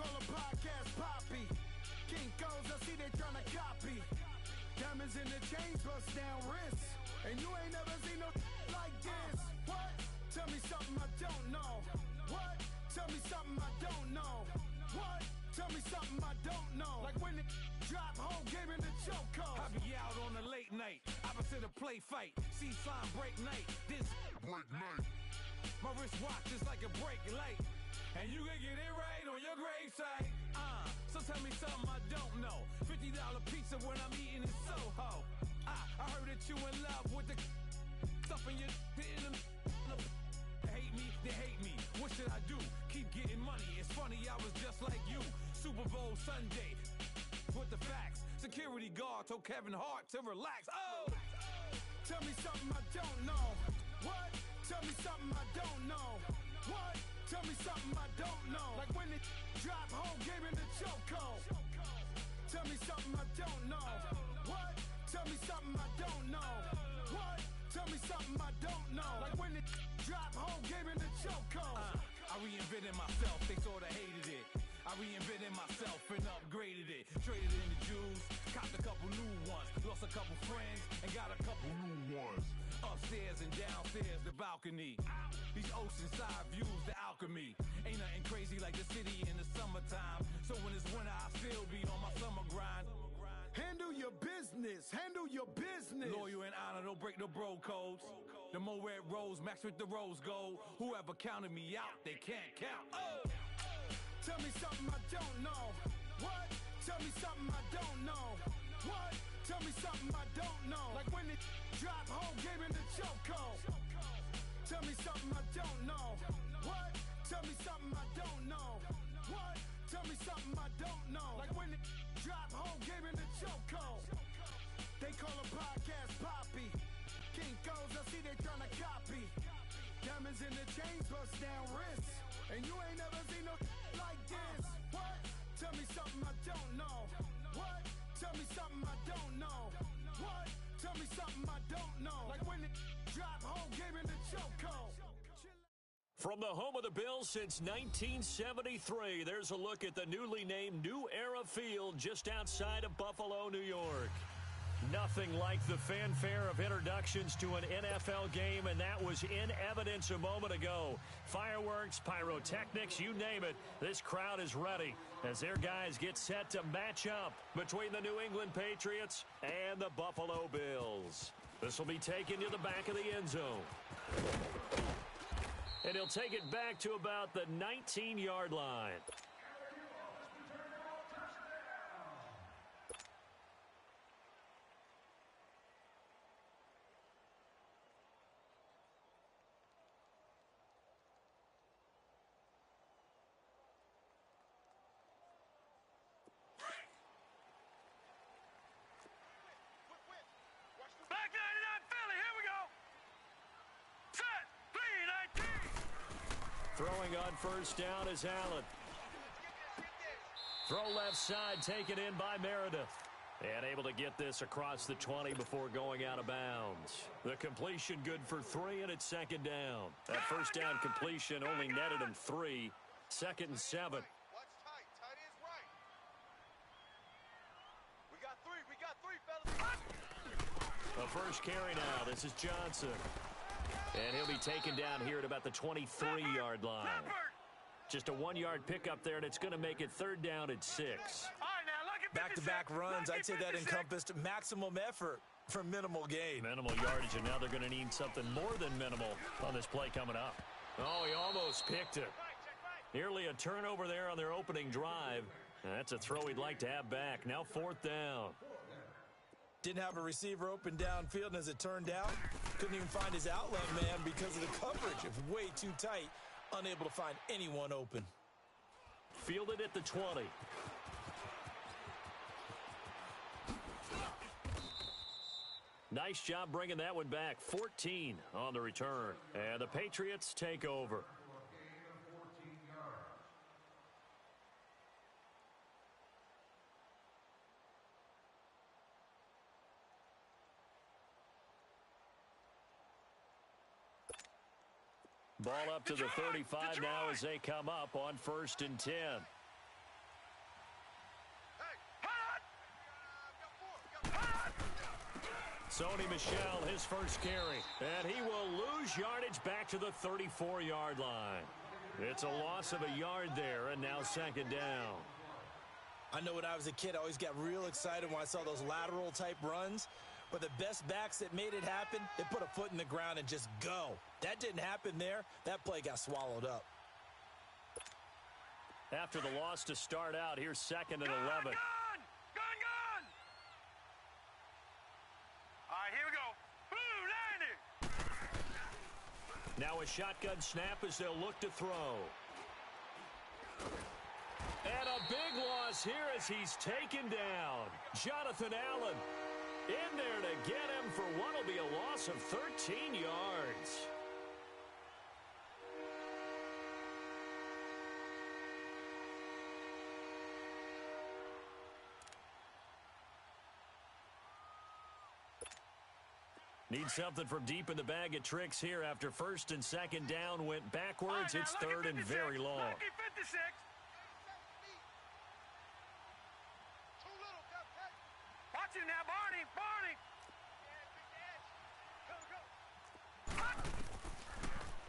call a podcast Poppy. Kinkos, I see they tryna copy. Diamonds in the chains, bust down wrists. And you ain't never seen no like this. What? Tell me something I don't know. What? Tell me something I don't know. What? Tell me something I don't know. Like when it drop, whole game in the chokehold. I be out on a late night, opposite a play fight. See sign break night, this break night. My wristwatch is like a brake light. And you can get it right on your gravesite. So tell me something I don't know. $50 pizza when I'm eating in Soho. I heard that you in love with the stuff in your hate me, they hate me. What should I do? Keep getting money. It's funny, I was just like you. Super Bowl Sunday. With the facts. Security guard told Kevin Hart to relax. Oh! Tell me something I don't know. What? Tell me something I don't know. What? Tell me something I don't know. Like when it drop, whole game in the chokehold. Tell me something I don't know. What? Tell me something I don't know. What? Tell me something I don't know. Like when it drop, whole game in the chokehold. I reinvented myself, they sorta hated it. I reinvented myself and upgraded it. Traded in the Jews, copped a couple new ones. Lost a couple friends and got a couple new ones. Upstairs and downstairs, the balcony. These oceanside views, the alchemy. Ain't nothing crazy like the city in the summertime. So when it's winter, I still be on my summer grind. Handle your business, handle your business. Loyal and honor, don't break the bro codes. The more red rose, max with the rose gold. Whoever counted me out, they can't count. Oh! Tell me something I don't know. What? Tell me something I don't know. What? Tell me something I don't know. Like when it drop, whole game in the chokehold. Tell me something I don't know. What? Tell me something I don't know. What? Tell me something I don't know. Like when it drop, whole game in the chokehold. They call a podcast Poppy. Kinkos, I see they tryna copy. Diamonds in the chains, bust down wrists. And you ain't never seen no like this. What? Tell me something I don't know. What? Tell me something I don't know. What? Tell me something I don't know. Like when it drop, whole game in the chokehold. From the home of the Bills since 1973, there's a look at the newly named New Era Field just outside of Buffalo, New York. Nothing like the fanfare of introductions to an NFL game, and that was in evidence a moment ago. Fireworks, pyrotechnics, you name it, this crowd is ready as their guys get set to match up between the New England Patriots and the Buffalo Bills. This will be taken to the back of the end zone. And he'll take it back to about the 19-yard line. Throwing on first down is Allen. Throw left side, taken in by Meredith. And able to get this across the 20 before going out of bounds. The completion good for 3, and it's second down. That first down completion only netted him 3. Second and 7. Watch tight. Tight is right. We got 3, fellas. The first carry now. This is Johnson. And he'll be taken down here at about the 23-yard line. Just a 1-yard pickup there, and it's going to make it third down at 6. Back-to-back runs, I'd say that encompassed maximum effort for minimal gain. Minimal yardage, and now they're going to need something more than minimal on this play coming up. Oh, he almost picked it. Nearly a turnover there on their opening drive. That's a throw he'd like to have back. Now fourth down. Didn't have a receiver open downfield, and as it turned out, couldn't even find his outlet man because of the coverage of way too tight, unable to find anyone open. Fielded at the 20. Nice job bringing that one back. 14 on the return. And the Patriots take over. Ball up to the 35 now as they come up on 1st and 10. Sony Michel, his first carry. And he will lose yardage back to the 34-yard line. It's a loss of a yard there, and now second down. I know when I was a kid, I always got real excited when I saw those lateral-type runs. But the best backs that made it happen, they put a foot in the ground and just go. That didn't happen there. That play got swallowed up. After the loss to start out, here's second and 11. Gun! All right, here we go. Blue, landing! Now a shotgun snap as they'll look to throw. And a big loss here as he's taken down. Jonathan Allen in there to get him for what will be a loss of 13 yards. Need something from deep in the bag of tricks here after first and second down went backwards. It's third and very long. Lucky 56. Too little, watch him now, Barney.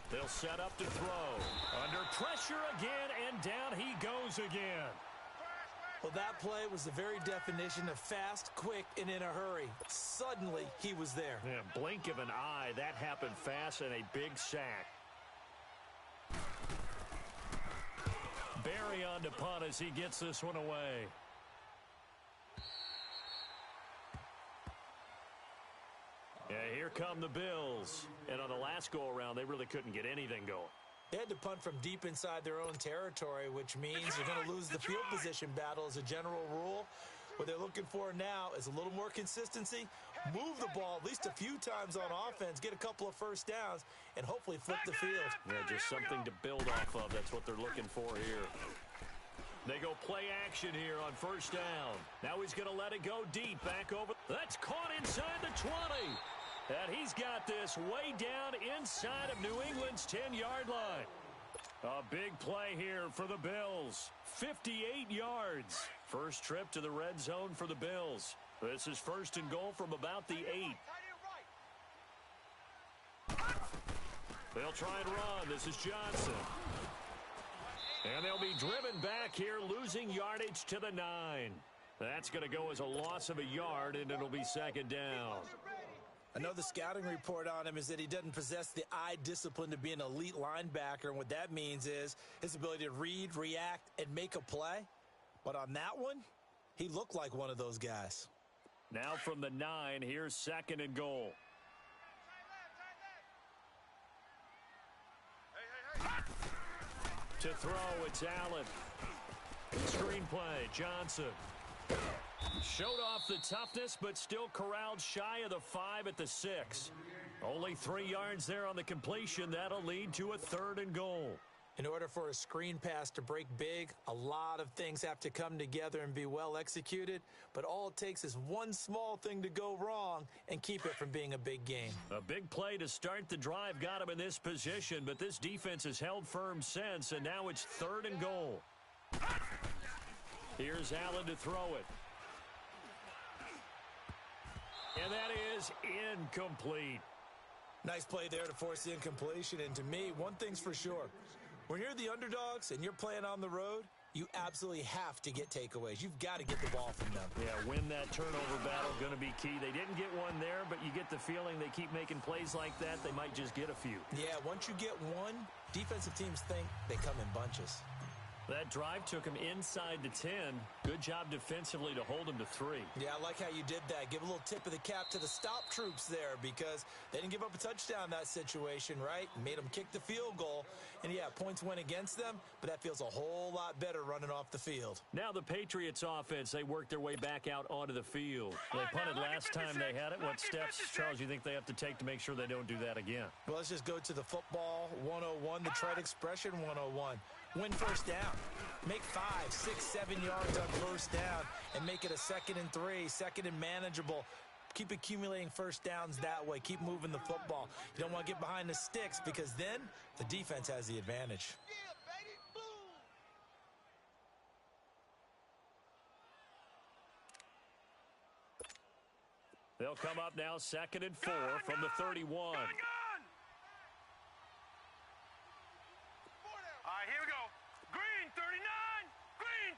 They'll set up to throw. Under pressure again, and down he goes again. Well, that play was the very definition of fast, quick, and in a hurry. Suddenly, he was there. Yeah, blink of an eye, that happened fast, and a big sack. Barry on to punt as he gets this one away. Yeah, here come the Bills. And on the last go-around, they really couldn't get anything going. They had to punt from deep inside their own territory, which means you're going to lose the field position battle as a general rule. What they're looking for now is a little more consistency, move the ball at least a few times on offense, get a couple of first downs, and hopefully flip the field. Yeah, just something to build off of. That's what they're looking for here. They go play action here on first down. Now he's going to let it go deep back over. That's caught inside the 20. And he's got this way down inside of New England's 10-yard line. A big play here for the Bills. 58 yards. First trip to the red zone for the Bills. This is first and goal from about the 8. They'll try and run. This is Johnson. And they'll be driven back here, losing yardage to the 9. That's going to go as a loss of a yard, and it'll be second down. I know the scouting report on him is that he doesn't possess the eye discipline to be an elite linebacker, and what that means is his ability to read, react, and make a play. But on that one, he looked like one of those guys. Now from the 9, here's second and goal. To throw, it's Allen. Screenplay, Johnson. Showed off the toughness, but still corralled shy of the 5 at the 6. Only 3 yards there on the completion. That'll lead to a third and goal. In order for a screen pass to break big, a lot of things have to come together and be well executed, but all it takes is one small thing to go wrong and keep it from being a big game. A big play to start the drive got him in this position, but this defense has held firm since, and now it's third and goal. Here's Allen to throw it. And that is incomplete. Nice play there to force the incompletion, and to me, one thing's for sure. When you're the underdogs and you're playing on the road, you absolutely have to get takeaways. You've got to get the ball from them. Yeah, win that turnover battle, going to be key. They didn't get one there, but you get the feeling they keep making plays like that, they might just get a few. Yeah, once you get one, defensive teams think they come in bunches. That drive took him inside the 10. Good job defensively to hold him to 3. Yeah, I like how you did that. Give a little tip of the cap to the stop troops there because they didn't give up a touchdown in that situation, right? Made them kick the field goal. And, yeah, points went against them, but that feels a whole lot better running off the field. Now the Patriots offense, they worked their way back out onto the field. They punted last time they had it. What steps, Charles, you think they have to take to make sure they don't do that again? Well, let's just go to the football 101, the trade expression 101. Win first down. Make 5, 6, 7 yards on first down and make it a 2nd and 3, 2nd and manageable. Keep accumulating first downs that way. Keep moving the football. You don't want to get behind the sticks because then the defense has the advantage. Yeah, baby, boom. They'll come up now 2nd and 4 from the 31. Gun! All right, here we go. Green 39. Green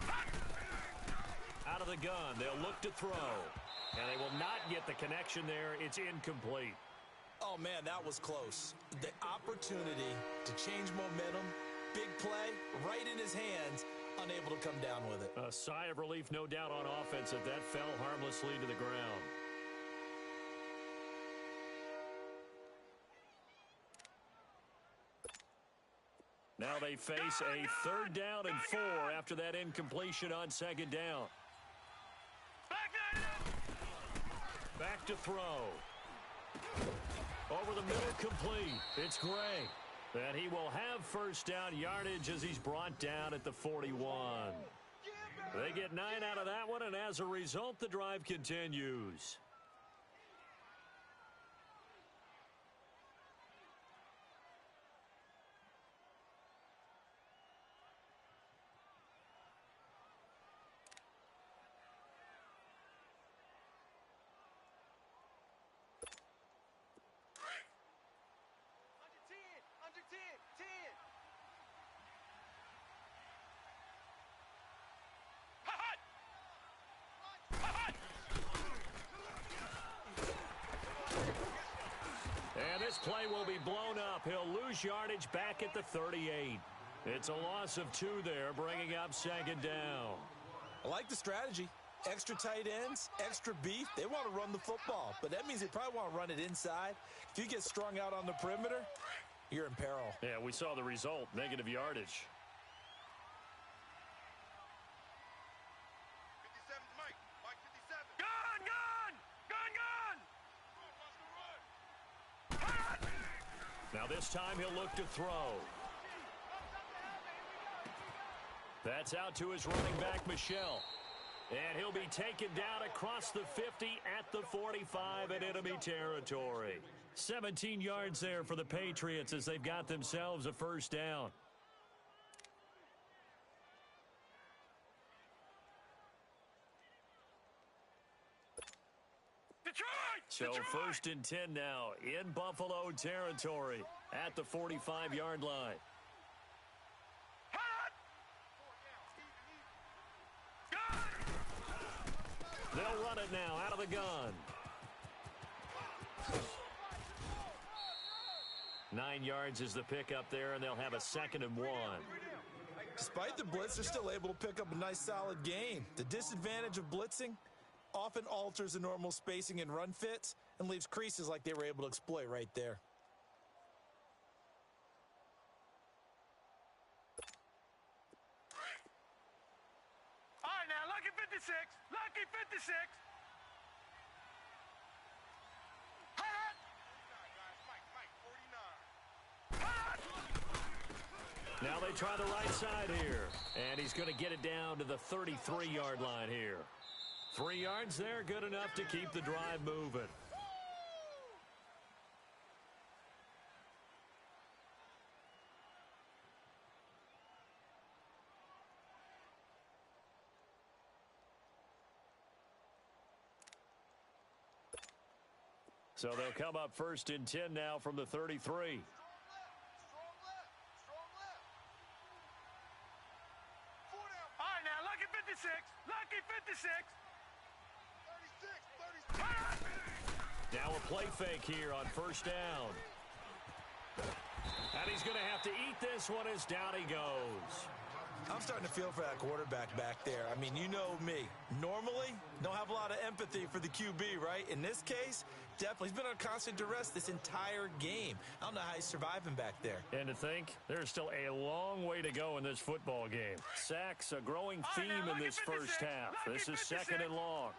39. Out of the gun, they'll look to throw. And they will not get the connection there. It's incomplete. Oh, man, that was close. The opportunity to change momentum, big play, right in his hands, unable to come down with it. A sigh of relief, no doubt, on offense if that fell harmlessly to the ground. Now they face a 3rd down and 4 after that incompletion on 2nd down. Back to throw. Over the middle, complete. It's Gray. And he will have 1st down yardage as he's brought down at the 41. They get 9 out of that one, and as a result, the drive continues. This play will be blown up. He'll lose yardage back at the 38. It's a loss of 2 there, bringing up 2nd down. I like the strategy. Extra tight ends, extra beef. They want to run the football, but that means they probably want to run it inside. If you get strung out on the perimeter, you're in peril. Yeah, we saw the result, negative yardage. 57's Mike. Mike 57. Gun! Gun! Gun! Gun! Now this time he'll look to throw. That's out to his running back, Michelle. And he'll be taken down across the 50 at the 45 in enemy territory. 17 yards there for the Patriots as they've got themselves a 1st down. So 1st and 10 now in Buffalo territory at the 45-yard line. They'll run it now out of the gun. 9 yards is the pickup there, and they'll have a 2nd and 1. Despite the blitz, they're still able to pick up a nice solid gain. The disadvantage of blitzing often alters the normal spacing and run fits and leaves creases like they were able to exploit right there. All right, now, lucky 56. Lucky 56. Now they try the right side here, and he's going to get it down to the 33-yard line here. 3 yards there, good enough to keep the drive moving. So they'll come up 1st and 10 now from the 33. Lucky 56. Now a play fake here on 1st down. And he's going to have to eat this one as down he goes. I'm starting to feel for that quarterback back there. I mean, you know me. Normally, don't have a lot of empathy for the QB, right? In this case, definitely. He's been on constant duress this entire game. I don't know how he's surviving back there. And to think, there's still a long way to go in this football game. Sacks, a growing theme in this first half. This is 2nd and long.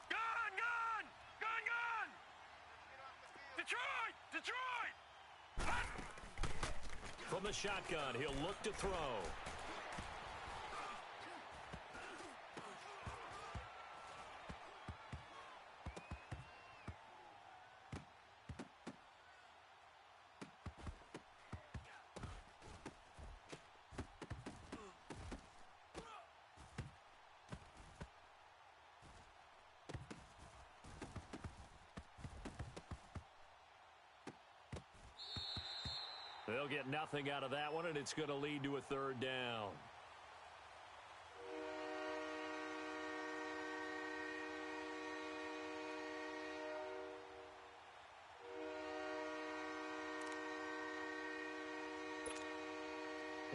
Gun! Gun! Gun! Gun! Detroit! Detroit! From the shotgun, he'll look to throw. They'll get nothing out of that one, and it's going to lead to a third down.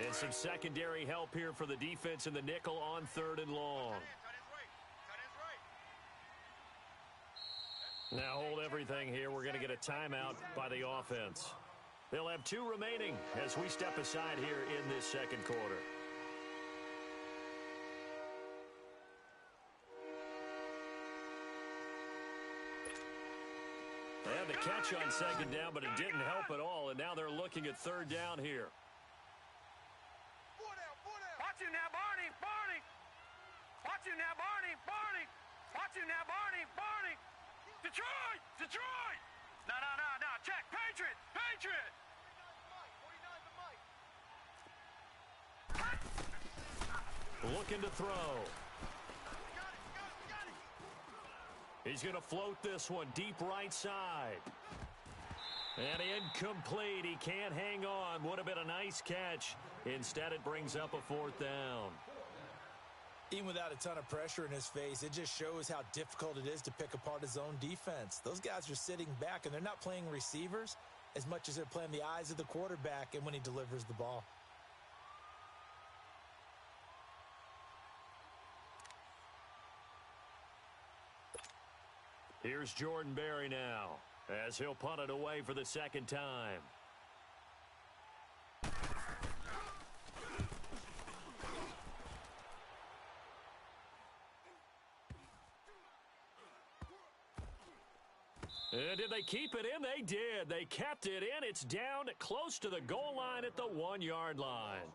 And some secondary help here for the defense in the nickel on 3rd and long. Now hold everything here. We're going to get a timeout by the offense. They'll have 2 remaining as we step aside here in this second quarter. They had the catch on 2nd down, but it didn't help at all, and now they're looking at 3rd down here. Watch him now, Barney! Barney! Watch him now, Barney! Barney! Watch him now, Barney! Barney! Detroit! Detroit! No. Check. Patriot! Patriot! Looking to throw. He's going to float this one deep right side. And incomplete. He can't hang on. Would have been a nice catch. Instead, it brings up a 4th down. Even without a ton of pressure in his face, it just shows how difficult it is to pick apart his own defense. Those guys are sitting back, and they're not playing receivers as much as they're playing the eyes of the quarterback and when he delivers the ball. Here's Jordan Berry now, as he'll punt it away for the 2nd time. And did they keep it in? They did. They kept it in. It's down close to the goal line at the 1-yard line.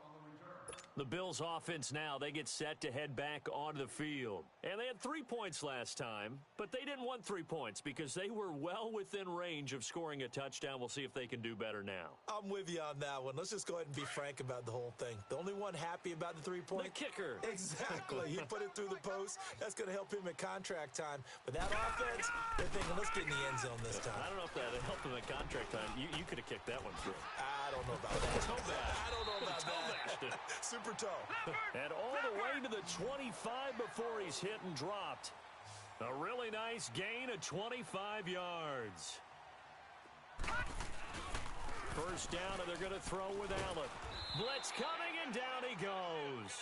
The Bills offense now, they get set to head back onto the field. And they had 3 points last time, but they didn't want 3 points because they were well within range of scoring a touchdown. We'll see if they can do better now. I'm with you on that one. Let's just go ahead and be frank about the whole thing. The only one happy about the 3-point? The kicker. Exactly. He put it through the post. That's going to help him at contract time. But that offense, they're thinking, let's get in the end zone this time. I don't know if that helped him at contract time. You could have kicked that one through. I don't know about that. I don't know about that. Super toe. And all the way to the 25 before he's hit and dropped. A really nice gain of 25 yards. First down, and they're going to throw with Allen. Blitz coming, and down he goes.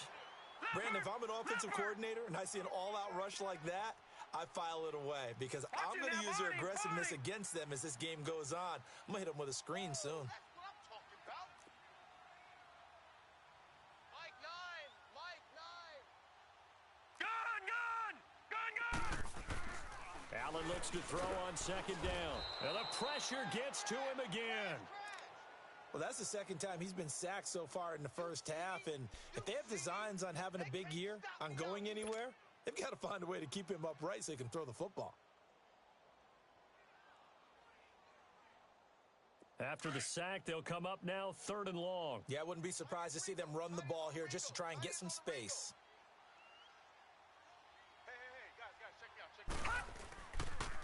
Brandon, if I'm an offensive coordinator and I see an all-out rush like that, I file it away because I'm going to use their aggressiveness against them as this game goes on. I'm going to hit them with a screen soon. Allen looks to throw on 2nd down. And the pressure gets to him again. Well, that's the 2nd time he's been sacked so far in the first half. And if they have designs on having a big year, on going anywhere, they've got to find a way to keep him upright so he can throw the football. After the sack, they'll come up now 3rd and long. Yeah, I wouldn't be surprised to see them run the ball here just to try and get some space.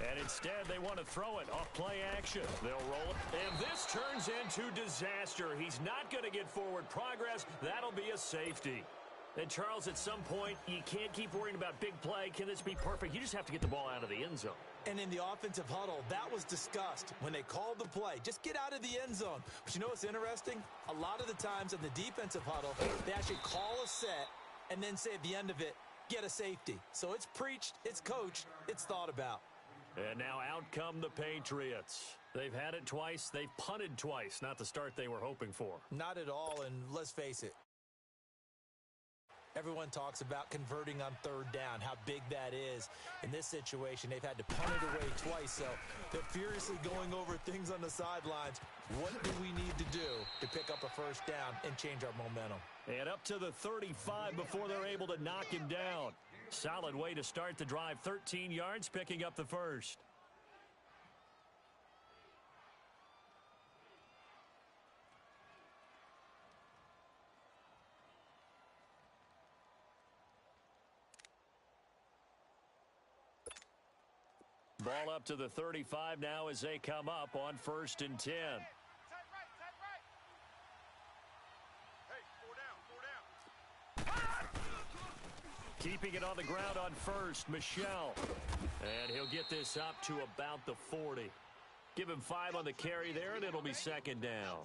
And instead, they want to throw it off play action. They'll roll it. And this turns into disaster. He's not going to get forward progress. That'll be a safety. And, Charles, at some point, you can't keep worrying about big play. Can this be perfect? You just have to get the ball out of the end zone. And in the offensive huddle, that was discussed when they called the play. Just get out of the end zone. But you know what's interesting? A lot of the times in the defensive huddle, they actually call a set and then say at the end of it, get a safety. So it's preached, it's coached, it's thought about. And now out come the Patriots. They've had it twice. They've punted twice. Not the start they were hoping for. Not at all, and let's face it. Everyone talks about converting on 3rd down, how big that is. In this situation, they've had to punt it away twice, so they're furiously going over things on the sidelines. What do we need to do to pick up a 1st down and change our momentum? And up to the 35 before they're able to knock him down. Solid way to start the drive. 13 yards, picking up the first. Ball up to the 35 now as they come up on 1st and 10. Keeping it on the ground on first, Michelle. And he'll get this up to about the 40. Give him 5 on the carry there, and it'll be second down.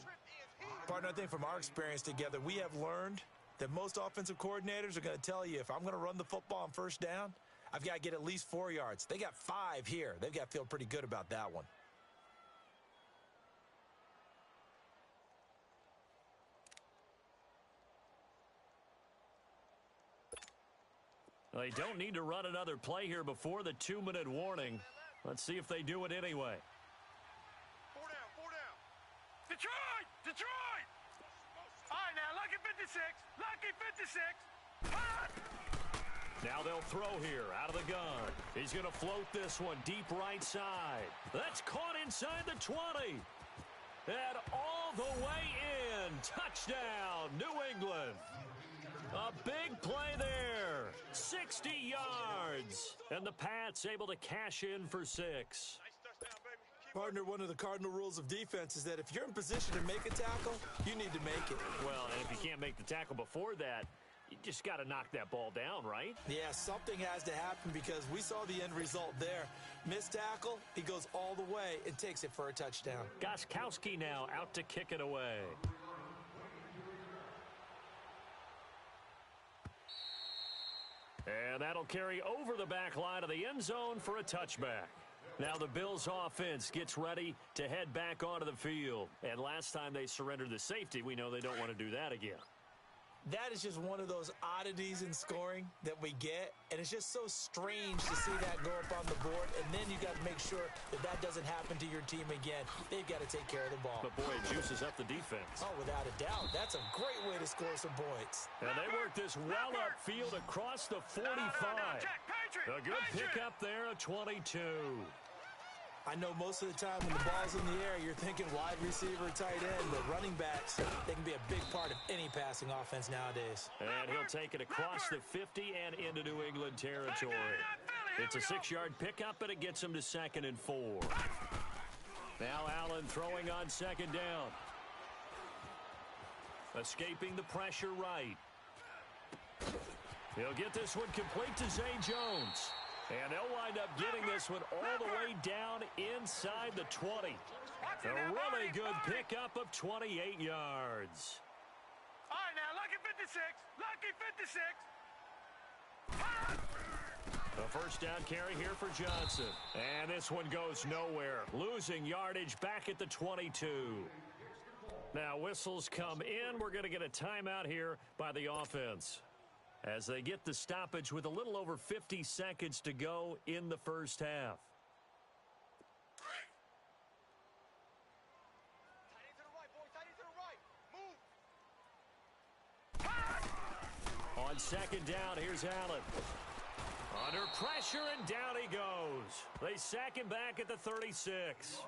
Partner, I think from our experience together, we have learned that most offensive coordinators are going to tell you, if I'm going to run the football on first down, I've got to get at least 4 yards. They got 5 here. They've got to feel pretty good about that one. Well, they don't need to run another play here before the 2-minute warning. Let's see if they do it anyway. 4 down. Detroit! Detroit! All right, now, lucky 56. Lucky 56. Hot! Now they'll throw here out of the gun. He's going to float this one deep right side. That's caught inside the 20. And all the way in. Touchdown, New England. A big play there. 60 yards. And the Pats able to cash in for 6. Nice touchdown, baby. Partner, one of the cardinal rules of defense is that if you're in position to make a tackle, you need to make it. Well, and if you can't make the tackle before that, you just got to knock that ball down, right? Yeah, something has to happen because we saw the end result there. Missed tackle, he goes all the way and takes it for a touchdown. Gostkowski now out to kick it away. And that'll carry over the back line of the end zone for a touchback. Now the Bills offense gets ready to head back onto the field. And last time they surrendered the safety, we know they don't want to do that again. That is just one of those oddities in scoring that we get, and it's just so strange to see that go up on the board, and then you got to make sure that that doesn't happen to your team again. They've got to take care of the ball. But, boy, it juices up the defense. Oh, without a doubt. That's a great way to score some points. And they work this well upfield across the 45. A good pickup there at 22. I know most of the time when the ball's in the air, you're thinking wide receiver, tight end, but running backs, they can be a big part of any passing offense nowadays. And he'll take it across the 50 and into New England territory. It's a 6-yard pickup, and it gets him to 2nd and 4. Now Allen throwing on 2nd down. Escaping the pressure right. He'll get this one complete to Zay Jones. And they'll wind up getting this one all the way down inside the 20. A really good pickup of 28 yards. All right, now, lucky 56. Lucky 56. A first down carry here for Johnson. And this one goes nowhere. Losing yardage back at the 22. Now whistles come in. We're going to get a timeout here by the offense, as they get the stoppage with a little over 50 seconds to go in the first half. On 2nd down, here's Allen. Under pressure, and down he goes. They sack him back at the 36.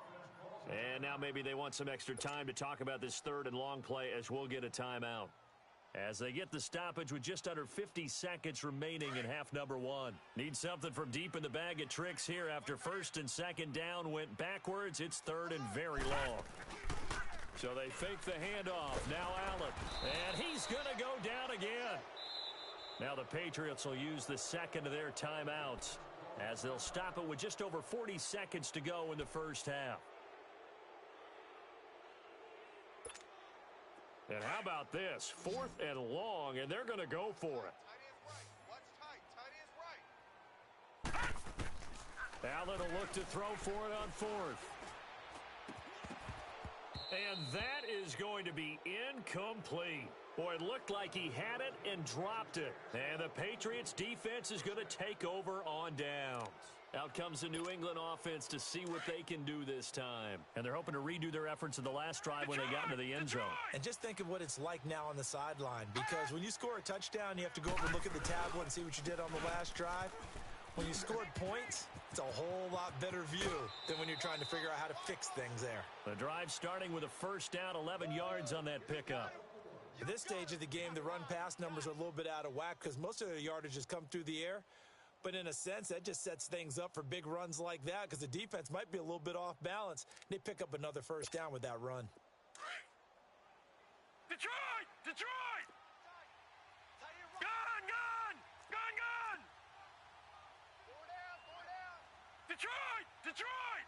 And now maybe they want some extra time to talk about this 3rd and long play, as we'll get a timeout, as they get the stoppage with just under 50 seconds remaining in half number 1. Need something from deep in the bag of tricks here. After 1st and 2nd down went backwards, it's 3rd and very long. So they fake the handoff. Now Allen. And he's going to go down again. Now the Patriots will use the 2nd of their timeouts, as they'll stop it with just over 40 seconds to go in the first half. And how about this? 4th and long, and they're going to go for it. Allen will look to throw for it on 4th. And that is going to be incomplete. Boy, it looked like he had it and dropped it. And the Patriots defense is going to take over on downs. Out comes the New England offense to see what they can do this time. And they're hoping to redo their efforts in the last drive when they got into the end zone. And just think of what it's like now on the sideline, because when you score a touchdown, you have to go over and look at the tablet and see what you did on the last drive. When you scored points, it's a whole lot better view than when you're trying to figure out how to fix things there. The drive starting with a first down, 11 yards on that pickup. At this stage of the game, the run-pass numbers are a little bit out of whack because most of their yardage has come through the air. But in a sense, that just sets things up for big runs like that because the defense might be a little bit off balance. They pick up another first down with that run. Detroit! Detroit! Gun! Gun! Gun! Gun! Detroit!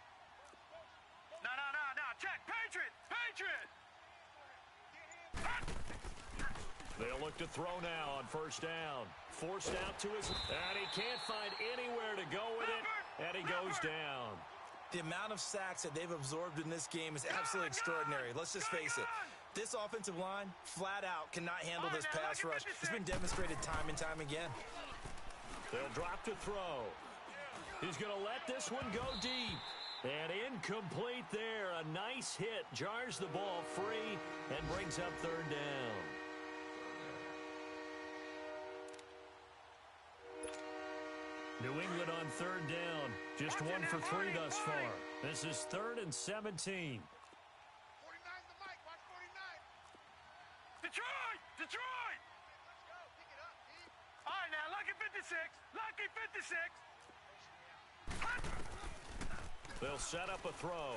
No. Check. Patriot! Patriot! They'll look to throw now on first down. Forced out to his... And he can't find anywhere to go with it. And he goes down. The amount of sacks that they've absorbed in this game is absolutely extraordinary. Let's just face it. This offensive line, flat out, cannot handle this pass rush. It's been demonstrated time and time again. They'll drop to throw. He's going to let this one go deep. And incomplete there. A nice hit. Jars the ball free and brings up third down. New England on third down. Just 1 for 3 thus far. This is 3rd and 17. 49's the mic. Watch 49. Detroit! Let's go. Pick it up, Pete. All right, now, lucky 56. Lucky 56. They'll set up a throw.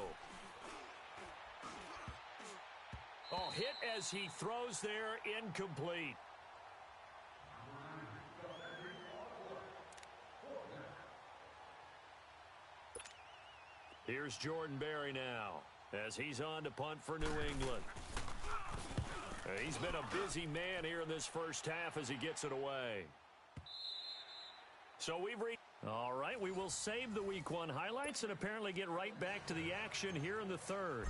Oh, hit as he throws there. Incomplete. Here's Jordan Berry now as he's on to punt for New England. He's been a busy man here in this first half as he gets it away. So we've reached... All right, we will save the Week 1 highlights and apparently get right back to the action here in the third.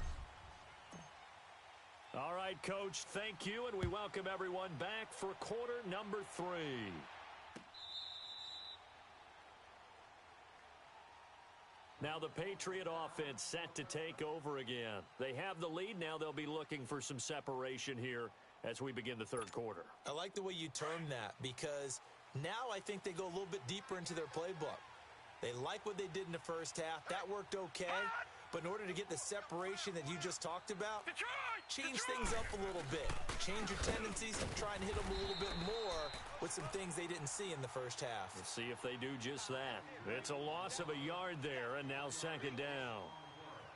All right, Coach, thank you, and we welcome everyone back for quarter number 3. Now the Patriot offense set to take over again. They have the lead. Now they'll be looking for some separation here as we begin the third quarter. I like the way you term that because now I think they go a little bit deeper into their playbook. They like what they did in the first half. That worked okay. But in order to get the separation that you just talked about, change things up a little bit. Change your tendencies and try and hit them a little bit more with some things they didn't see in the first half. Let's see if they do just that. It's a loss of a yard there, and now second down.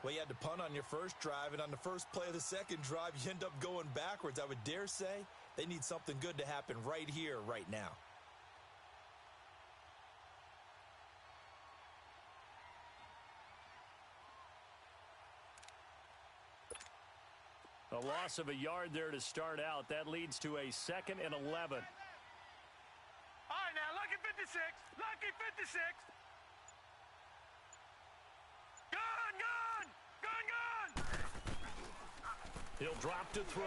Well, you had to punt on your first drive, and on the first play of the second drive, you end up going backwards. I would dare say they need something good to happen right here, right now. A loss of a yard there to start out. That leads to a 2nd and 11. All right, now, lucky 56. Lucky 56. Gun! He'll drop to throw.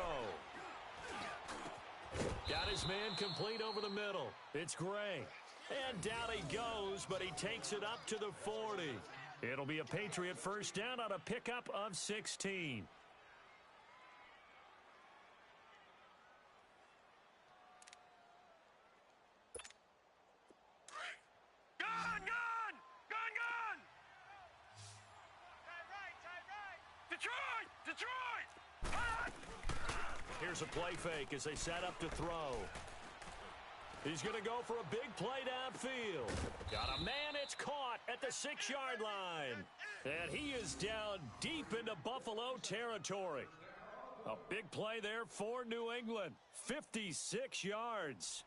Got his man complete over the middle. It's Gray. And down he goes, but he takes it up to the 40. It'll be a Patriot first down on a pickup of 16. Detroit! Here's a play fake as they set up to throw. He's going to go for a big play downfield. Got a man, it's caught at the 6-yard line. And he is down deep into Buffalo territory. A big play there for New England. 56 yards.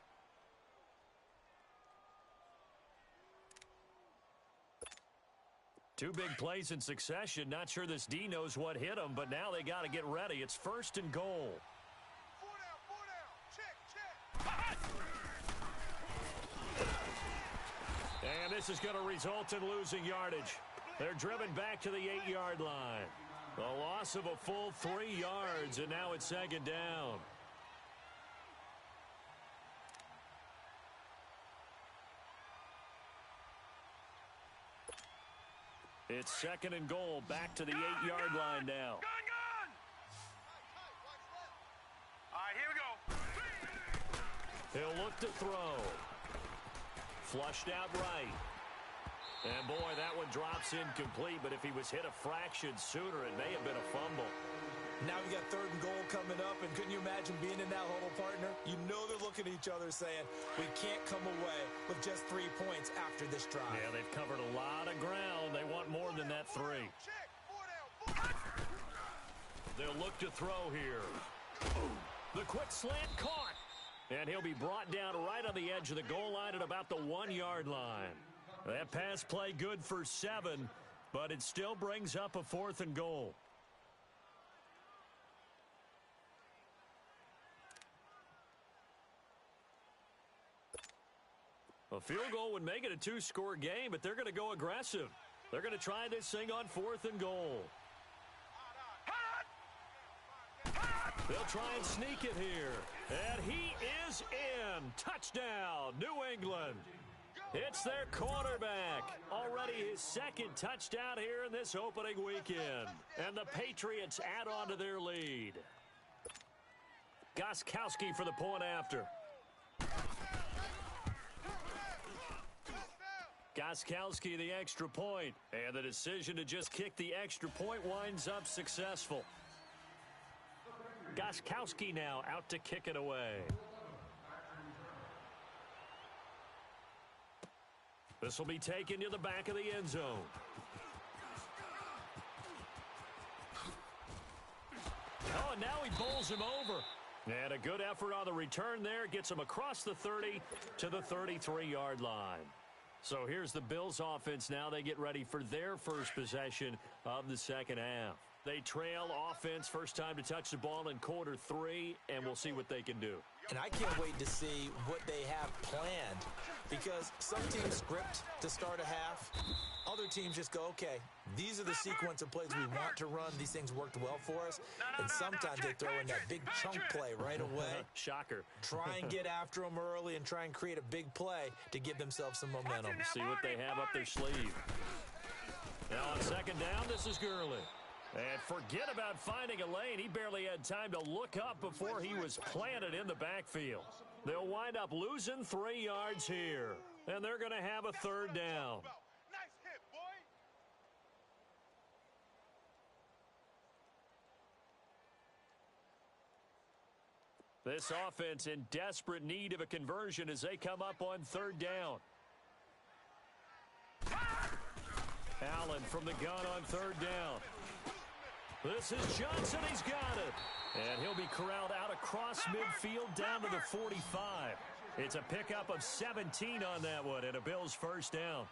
Two big plays in succession. Not sure this D knows what hit him, but now they got to get ready. It's 1st and goal. 4 down. Check. And this is going to result in losing yardage. They're driven back to the 8-yard line. A loss of a full 3 yards, and now it's 2nd down. It's 2nd and goal, back to the 8-yard line now. Gun! All right, here we go. He'll look to throw. Flushed out right. And boy, that one drops incomplete, but if he was hit a fraction sooner, it may have been a fumble. Now we got 3rd and goal coming up, and couldn't you imagine being in that huddle, partner? You know they're looking at each other saying, we can't come away with just 3 points after this drive. Yeah, they've covered a lot of ground. They want more than that 3. Check. 4 down. They'll look to throw here. The quick slant caught. And he'll be brought down right on the edge of the goal line at about the 1-yard line. That pass play good for 7. but it still brings up a 4th and goal. A field goal would make it a 2-score game, but they're going to go aggressive. They're going to try this thing on 4th and goal. They'll try and sneak it here. And he is in. Touchdown, New England. It's their quarterback. Already his 2nd touchdown here in this opening weekend. And the Patriots add on to their lead. Gostkowski for the point after. Gostkowski the extra point. And the decision to just kick the extra point winds up successful. Gostkowski now out to kick it away. This will be taken to the back of the end zone. Oh, and now he bowls him over. And a good effort on the return there. Gets him across the 30 to the 33-yard line. So here's the Bills offense now. They get ready for their first possession of the second half. They trail offense, first time to touch the ball in quarter 3, and we'll see what they can do. And I can't wait to see what they have planned, because some teams script to start a half. Other teams just go, okay, these are the sequence of plays we want to run. These things worked well for us. And sometimes they throw in that big chunk play right away. Shocker. Try and get after them early and try and create a big play to give themselves some momentum. See what they have up their sleeve. Now on second down, this is Gurley. And forget about finding a lane. He barely had time to look up before he was planted in the backfield. They'll wind up losing 3 yards here. And they're going to have a 3rd down. Nice hit, boy. This offense in desperate need of a conversion as they come up on 3rd down. Allen from the gun on 3rd down. This is Johnson. He's got it. And he'll be corralled out across midfield down to the 45. It's a pickup of 17 on that one and a Bills 1st down.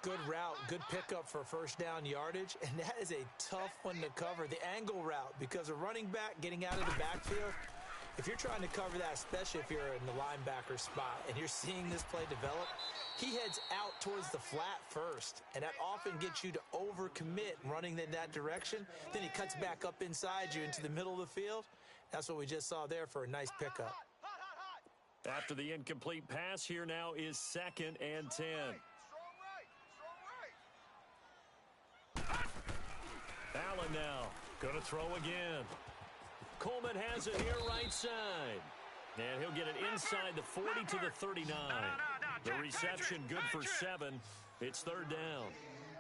Good route, good pickup for 1st down yardage, and that is a tough one to cover, the angle route, because a running back getting out of the backfield, if you're trying to cover that, especially if you're in the linebacker spot and you're seeing this play develop, he heads out towards the flat first, and that often gets you to overcommit running in that direction. Then he cuts back up inside you into the middle of the field. That's what we just saw there for a nice pickup. After the incomplete pass, here now is 2nd and 10. Allen now going to throw again. Coleman has it here right side. And he'll get it inside the 40 to the 39. The reception good for 7. It's 3rd down.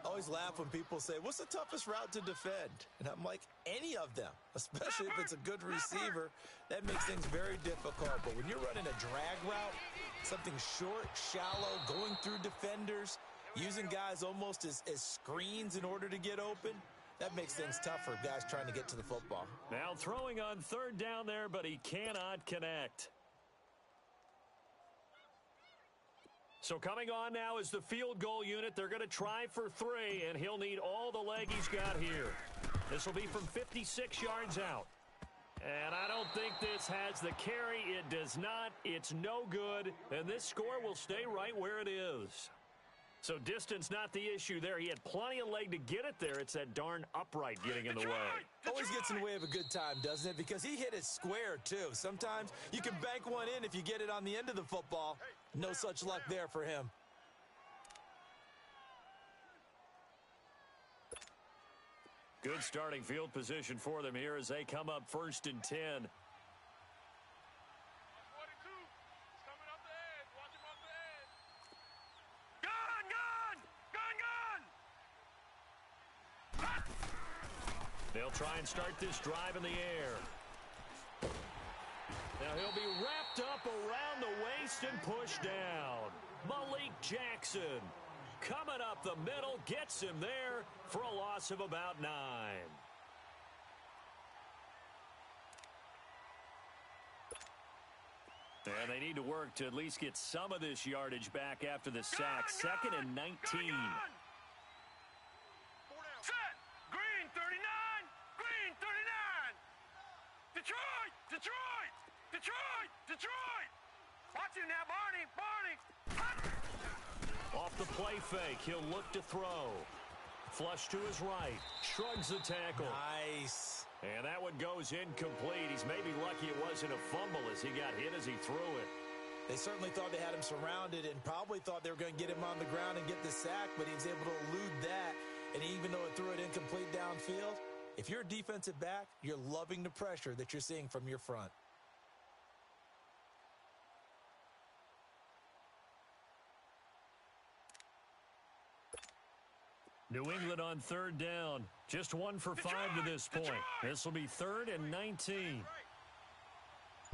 I always laugh when people say, what's the toughest route to defend? And I'm like, any of them, especially if it's a good receiver. That makes things very difficult. But when you're running a drag route, something short, shallow, going through defenders, using guys almost as screens in order to get open, that makes things tough for guys trying to get to the football. Now throwing on 3rd down there, but he cannot connect. So coming on now is the field goal unit. They're going to try for 3, and he'll need all the leg he's got here. This will be from 56 yards out. And I don't think this has the carry. It does not. It's no good. And this score will stay right where it is. So distance not the issue there. He had plenty of leg to get it there. It's that darn upright getting in the way. Always gets in the way of a good time, doesn't it? Because he hit it square, too. Sometimes you can bank one in if you get it on the end of the football. No such luck there for him. Good starting field position for them here as they come up 1st and 10. They'll try and start this drive in the air. Now he'll be wrapped up around the waist and pushed down. Malik Jackson coming up the middle, gets him there for a loss of about 9. And they need to work to at least get some of this yardage back after the sack. 2nd and 19. Detroit! Detroit! Detroit! Detroit! Watch him now, Barney! Barney! Off the play fake, he'll look to throw. Flush to his right. Shrugs the tackle. Nice. And that one goes incomplete. He's maybe lucky it wasn't a fumble as he got hit as he threw it. They certainly thought they had him surrounded and probably thought they were going to get him on the ground and get the sack, but he was able to elude that. And even though it threw it incomplete downfield, if you're a defensive back, you're loving the pressure that you're seeing from your front. New England on third down. Just 1 for 5 to this point. This will be 3rd and 19.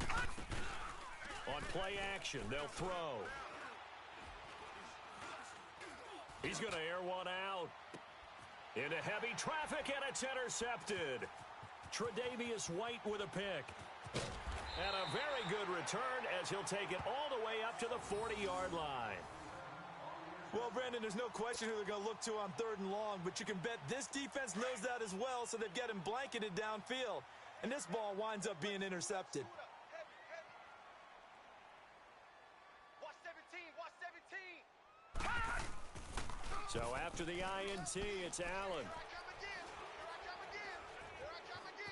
On play action, they'll throw. He's going to air one out. Into heavy traffic, and it's intercepted. Tre'Davious White with a pick. And a very good return as he'll take it all the way up to the 40-yard line. Well, Brandon, there's no question who they're going to look to on 3rd and long, but you can bet this defense knows that as well, so they've got him blanketed downfield. And this ball winds up being intercepted. Watch 17, watch 17. So after the INT, it's Allen.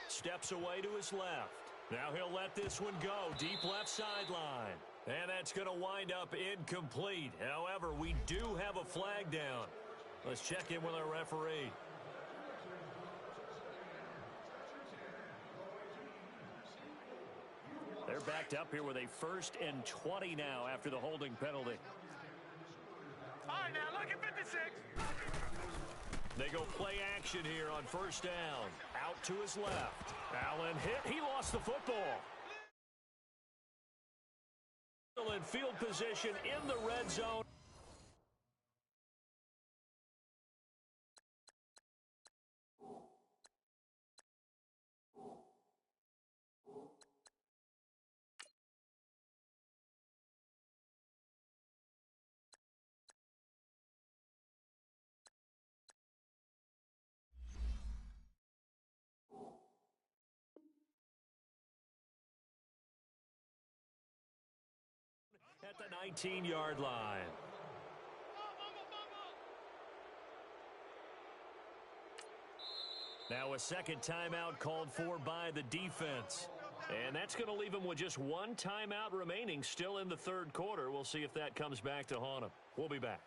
Steps away to his left. Now he'll let this one go. Deep left sideline. And that's going to wind up incomplete. However, we do have a flag down. Let's check in with our referee. They're backed up here with a 1st and 20 now after the holding penalty. All right, now look at 56. They go play action here on 1st down. Out to his left. Allen hit. He lost the football. In field position in the red zone. At the 19-yard line. Now a second timeout called for by the defense. And that's going to leave them with just 1 timeout remaining still in the 3rd quarter. We'll see if that comes back to haunt them. We'll be back.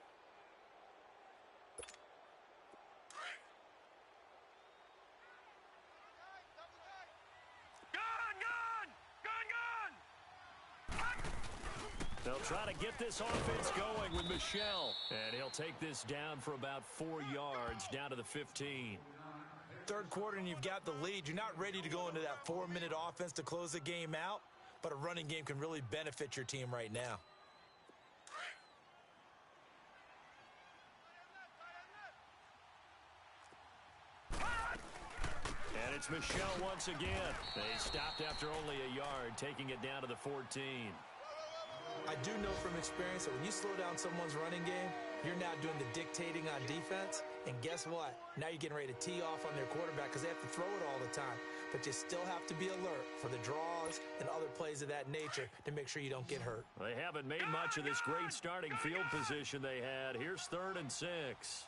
They'll try to get this offense going with Michel. And he'll take this down for about 4 yards, down to the 15. 3rd quarter and you've got the lead. You're not ready to go into that 4-minute offense to close the game out, but a running game can really benefit your team right now. And it's Michel once again. They stopped after only a yard, taking it down to the 14. I do know from experience that when you slow down someone's running game, you're now doing the dictating on defense. And guess what? Now you're getting ready to tee off on their quarterback because they have to throw it all the time. But you still have to be alert for the draws and other plays of that nature to make sure you don't get hurt. They haven't made much of this great starting field position they had. Here's 3rd and 6.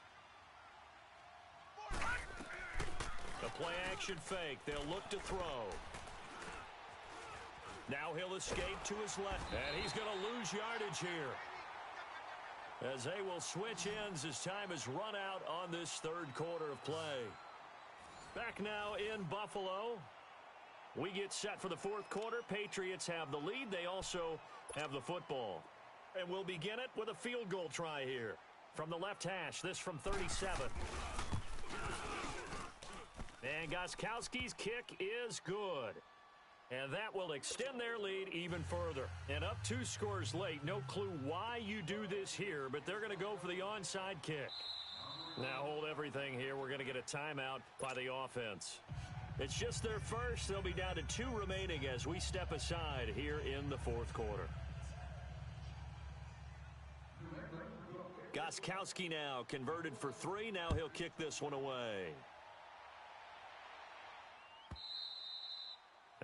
A play action fake. They'll look to throw. Now he'll escape to his left. And he's going to lose yardage here, as they will switch ends as time has run out on this 3rd quarter of play. Back now in Buffalo. We get set for the 4th quarter. Patriots have the lead. They also have the football. And we'll begin it with a field goal try here. From the left hash, this from 37. And Gostkowski's kick is good. And that will extend their lead even further. And up 2 scores late. No clue why you do this here, but they're going to go for the onside kick. Now hold everything here. We're going to get a timeout by the offense. It's just their first. They'll be down to 2 remaining as we step aside here in the 4th quarter. Gostkowski now converted for 3. Now he'll kick this one away.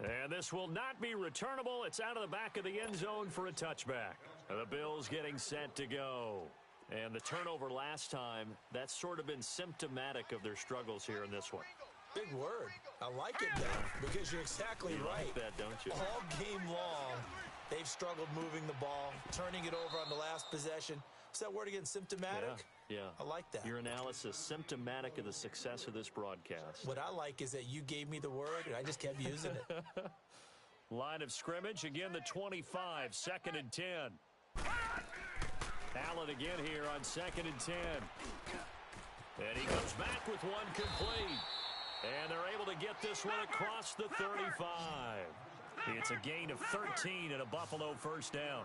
And this will not be returnable. It's out of the back of the end zone for a touchback. The Bills getting set to go. And the turnover last time, that's sort of been symptomatic of their struggles here in this one. Big word. I like it now because you're exactly right. Like that, don't you? All game long, they've struggled moving the ball, turning it over on the last possession. What's that word again? Symptomatic? Yeah. I like that. Your analysis, symptomatic of the success of this broadcast. What I like is that you gave me the word, and I just kept using it. Line of scrimmage, again the 25, 2nd and 10. Allen again here on 2nd and 10. And he comes back with one complete. And they're able to get this one across the 35. It's a gain of 13 and a Buffalo first down.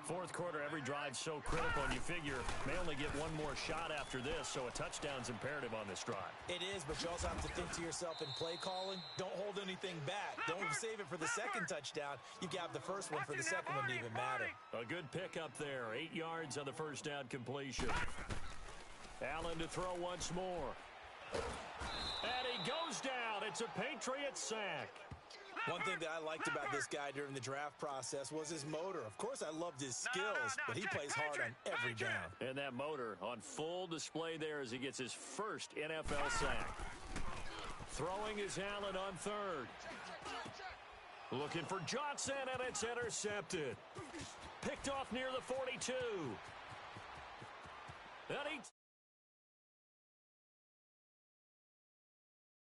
Fourth quarter, every drive so critical, and you figure may only get one more shot after this, so a touchdown's imperative on this drive. It is, but you also have to think to yourself in play calling, don't hold anything back. Don't save it for the second touchdown. You can have the first one for the second one to even matter. A good pickup there, 8 yards on the first down completion. Allen to throw once more. And he goes down. It's a Patriots sack. One thing that I liked about this guy during the draft process was his motor. Of course, I loved his skills, but he plays hard on every down. And that motor on full display there as he gets his first NFL sack. Throwing is Allen on third. Looking for Johnson, and it's intercepted. Picked off near the 42. And he